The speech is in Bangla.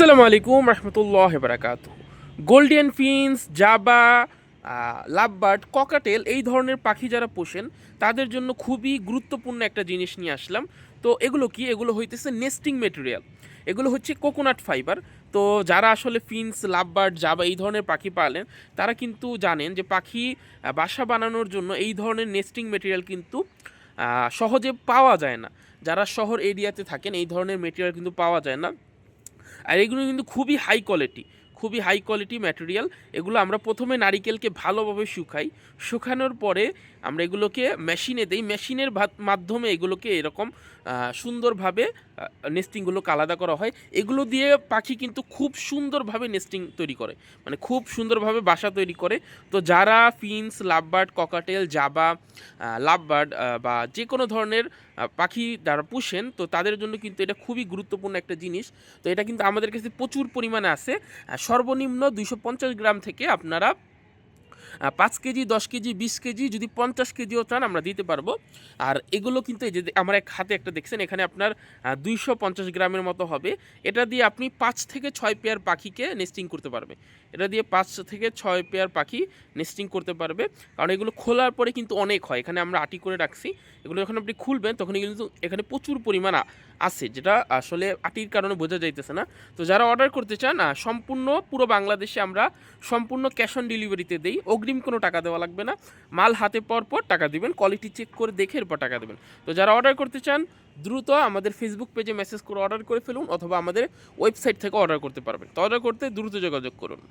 আসসালামু আলাইকুম রহমতুল্লাহ বারাকাতু। গোল্ডেন ফিন্স, জাবা, লাভবার্ড, ককাটেল এই ধরনের পাখি যারা পোষেন তাদের জন্য খুবই গুরুত্বপূর্ণ একটা জিনিস নিয়ে আসলাম। তো এগুলো কি? এগুলো হইতেছে নেস্টিং মেটেরিয়াল। এগুলো হচ্ছে কোকোনাট ফাইবার। তো যারা আসলে ফিন্স, লাভবার্ড, জাবা এই ধরনের পাখি পালেন তারা কিন্তু জানেন যে পাখি বাসা বানানোর জন্য এই ধরনের নেস্টিং মেটেরিয়াল কিন্তু সহজে পাওয়া যায় না। যারা শহর এরিয়াতে থাকেন এই ধরনের মেটেরিয়াল কিন্তু পাওয়া যায় না। আর এগুলো কিন্তু খুবই হাই কোয়ালিটি, খুবই হাই কোয়ালিটি ম্যাটেরিয়াল। এগুলো আমরা প্রথমে নারিকেলকে ভালোভাবে শুকাই, শুকানোর পরে আমরা এগুলোকে মেশিনে দিই, মেশিনের মাধ্যমে এগুলোকে এরকম সুন্দরভাবে নেস্টিংগুলোকে আলাদা করা হয়। এগুলো দিয়ে পাখি কিন্তু খুব সুন্দরভাবে নেস্টিং তৈরি করে, মানে খুব সুন্দরভাবে বাসা তৈরি করে। তো যারা ফিন্স, লাভবার্ড, ককাটেল, জাবা, লাভবার্ড বা যে কোনো ধরনের পাখি যারা পুষেন তো তাদের জন্য কিন্তু এটা খুবই গুরুত্বপূর্ণ একটা জিনিস। তো এটা কিন্তু আমাদের কাছে প্রচুর পরিমাণে আছে। সর্বনিম্ন 250 গ্রাম থেকে আপনারা 5 কেজি, 10 কেজি, 20 কেজি, যদি 50 কেজিও চান আমরা দিতে পারবো। আর এগুলো কিন্তু এই যে আমার এক হাতে একটা দেখছেন, এখানে আপনার 250 গ্রামের মতো হবে। এটা দিয়ে আপনি 5 থেকে 6 পেয়ার পাখিকে নেস্টিং করতে পারবে। এটা দিয়ে 5 থেকে 6 পেয়ার পাখি নেস্টিং করতে পারবে। কারণ এগুলো খোলার পরে কিন্তু অনেক হয়। এখানে আমরা আটি করে রাখছি। এগুলো যখন আপনি খুলবেন তখন কিন্তু এখানে প্রচুর পরিমাণ আছে, যেটা আসলে আটির কারণে বোঝা যাইতেছে না। তো যারা অর্ডার করতে চান সম্পূর্ণ পুরো বাংলাদেশে আমরা সম্পূর্ণ ক্যাশ অন ডেলিভারিতে দেই। অগ্রিম কোনো টাকা দেওয়া লাগবে না। মাল হাতে পাওয়ার পর টাকা দিবেন, কোয়ালিটি চেক করে দেখে এরপর টাকা দেবেন। তো যারা অর্ডার করতে চান দ্রুত আমাদের ফেসবুক পেজে মেসেজ করে অর্ডার করে ফেলুন, অথবা আমাদের ওয়েবসাইট থেকে অর্ডার করতে পারবেন। তো অর্ডার করতে দ্রুত যোগাযোগ করুন।